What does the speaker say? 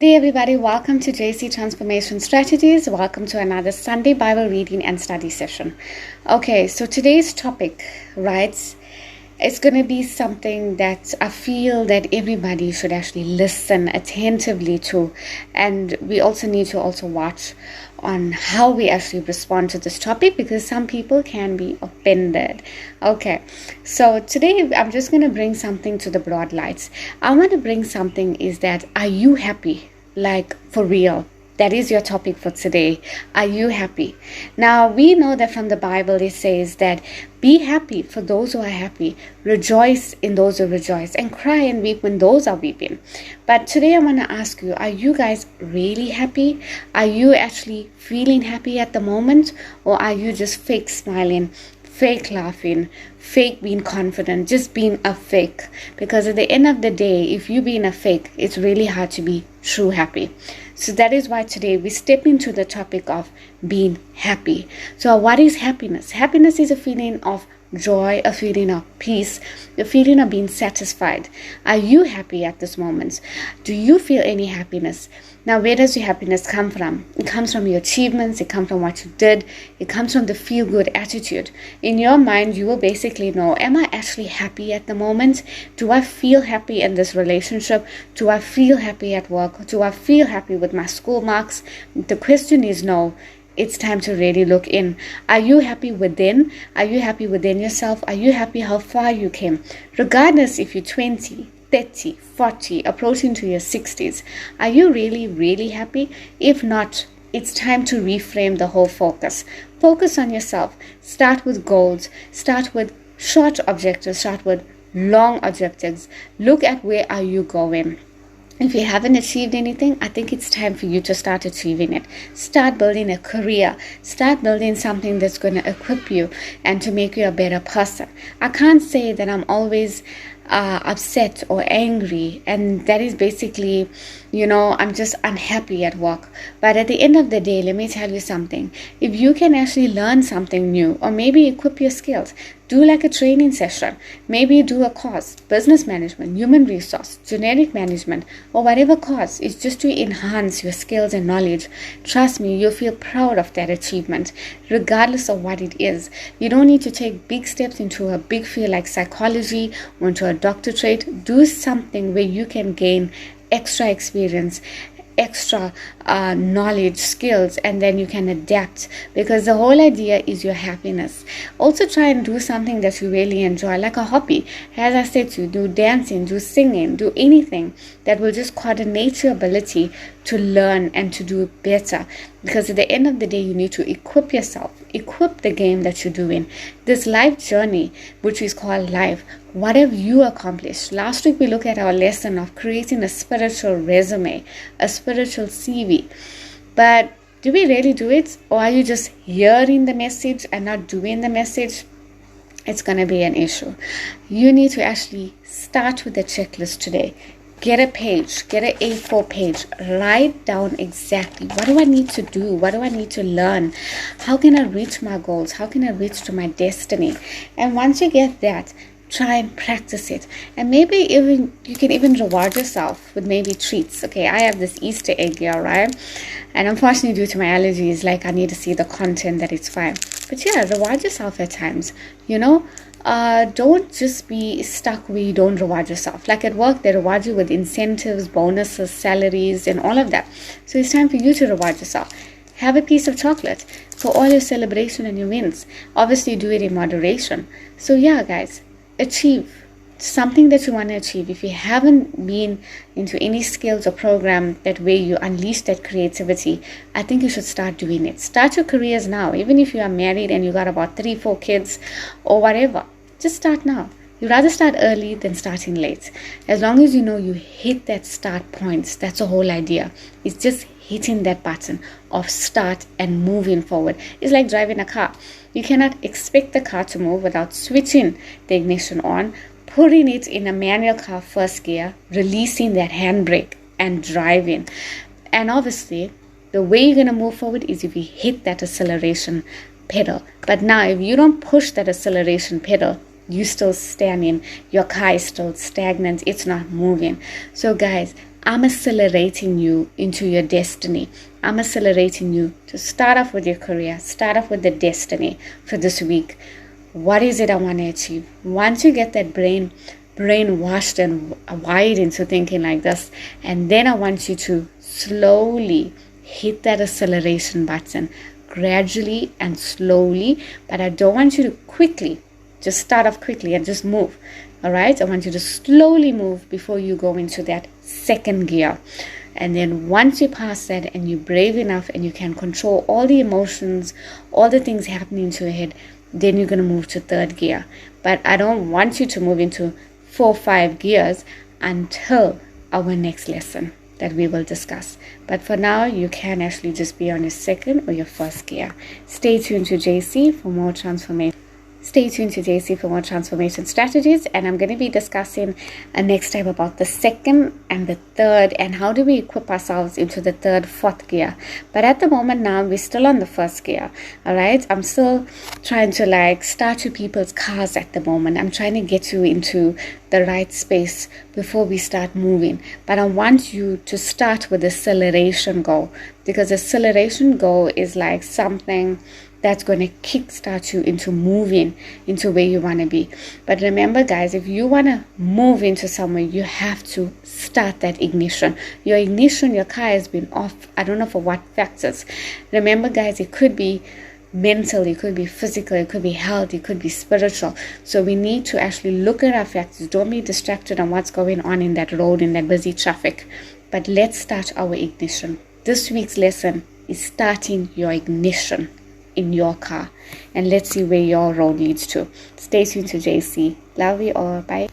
Hey everybody, welcome to JesC Transformation Strategies. Welcome to another Sunday Bible reading and study session. Okay, so today's topic, right, it's going to be something that I feel that everybody should actually listen attentively to, and we also need to watch on how we actually respond to this topic because some people can be offended. Okay, so today I'm just going to bring something to the broad lights. I want to bring something is that, are you happy? Like for real? That is your topic for today. Are you happy? Now, we know that from the Bible it says that be happy for those who are happy, rejoice in those who rejoice, and cry and weep when those are weeping. But today I want to ask you, are you guys really happy? Are you actually feeling happy at the moment? Or are you just fake smiling, fake laughing, fake being confident, just being a fake? Because at the end of the day, if you being a fake, it's really hard to be true happy. So that is why today we step into the topic of being happy. So what is happiness? Happiness is a feeling of joy, a feeling of peace, a feeling of being satisfied. Are you happy at this moment? Do you feel any happiness? Now, where does your happiness come from? It comes from your achievements. It comes from what you did. It comes from the feel-good attitude. In your mind, you will basically know, am I actually happy at the moment? Do I feel happy in this relationship? Do I feel happy at work? Do I feel happy with my school marks? The question is no. It's time to really look in. Are you happy within? Are you happy within yourself? Are you happy how far you came? Regardless if you're 20, 30, 40, approaching to your 60s, are you really, really happy? If not, it's time to reframe the whole focus. Focus on yourself. Start with goals. Start with short objectives. Start with long objectives. Look at where are you going. If you haven't achieved anything, I think it's time for you to start achieving it. Start building a career. Start building something that's going to equip you and to make you a better person. I can't say that I'm always upset or angry, and that is basically, I'm just unhappy at work. But at the end of the day, let me tell you something. If you can actually learn something new or maybe equip your skills, do like a training session, maybe do a course, business management, human resource, generic management, or whatever course is just to enhance your skills and knowledge. Trust me, you'll feel proud of that achievement, regardless of what it is. You don't need to take big steps into a big field like psychology or into a doctorate. Do something where you can gain extra experience, extra knowledge, skills, and then you can adapt, because the whole idea is your happiness. Also try and do something that you really enjoy, like a hobby. As I said to you, do dancing, do singing, do anything that will just coordinate your ability to learn and to do better, because at the end of the day you need to equip yourself, equip the game that you're doing. This life journey, which is called life, what have you accomplished? Last week we looked at our lesson of creating a spiritual resume, a spiritual CV. But do we really do it? Or are you just hearing the message and not doing the message? It's going to be an issue. You need to actually start with the checklist today. Get a page, get an A4 page, write down exactly what do I need to do, what do I need to learn, how can I reach my goals, how can I reach to my destiny. And once you get that, try and practice it, and maybe even you can even reward yourself with maybe treats. Okay, I have this Easter egg here, right? And unfortunately, due to my allergies, like I need to see the content that it's fine. But yeah, reward yourself at times. Don't just be stuck where you don't reward yourself. Like at work, they reward you with incentives, bonuses, salaries, and all of that. So it's time for you to reward yourself. Have a piece of chocolate for all your celebration and your wins. Obviously, do it in moderation. So yeah, guys, achieve something that you want to achieve. If you haven't been into any skills or program that way you unleash that creativity, I think you should start doing it. Start your careers now. Even if you are married and you got about 3-4 kids or whatever, just start now. You'd rather start early than starting late. As long as you know you hit that start points, that's the whole idea. It's just hitting that button of start and moving forward. It's like driving a car. You cannot expect the car to move without switching the ignition on, putting it in a manual car first gear, releasing that handbrake and driving. And obviously, the way you're going to move forward is if you hit that acceleration pedal. But now, if you don't push that acceleration pedal, you still standing, your car is still stagnant, it's not moving. So guys, I'm accelerating you into your destiny. I'm accelerating you to start off with your career, start off with the destiny for this week. What is it I want to achieve? Once you get that brainwashed and wired into thinking like this, and then I want you to slowly hit that acceleration button, gradually and slowly, but I don't want you to quickly just start off quickly and just move. All right, I want you to slowly move before you go into that second gear. And then once you pass that and you're brave enough and you can control all the emotions, all the things happening to your head, then you're going to move to third gear. But I don't want you to move into 4, 5 gears until our next lesson that we will discuss. But for now, you can actually just be on your second or your first gear. Stay tuned to JesC for more transformation. Stay tuned to JesC for more transformation strategies, and I'm going to be discussing next time about the second and the third and how do we equip ourselves into the third, fourth gear. But at the moment now, we're still on the first gear. All right, I'm still trying to start you people's cars at the moment. I'm trying to get you into the right space before we start moving. But I want you to start with acceleration goal, because acceleration goal is like something that's going to kickstart you into moving into where you want to be. But remember, guys, if you want to move into somewhere, you have to start that ignition. Your ignition, your car has been off, I don't know for what factors. Remember, guys, it could be mental, it could be physical, it could be health, it could be spiritual. So we need to actually look at our factors. Don't be distracted on what's going on in that road, in that busy traffic. But let's start our ignition. This week's lesson is starting your ignition in your car, and let's see where your road leads to. Stay tuned to JesC. Love you all. Bye.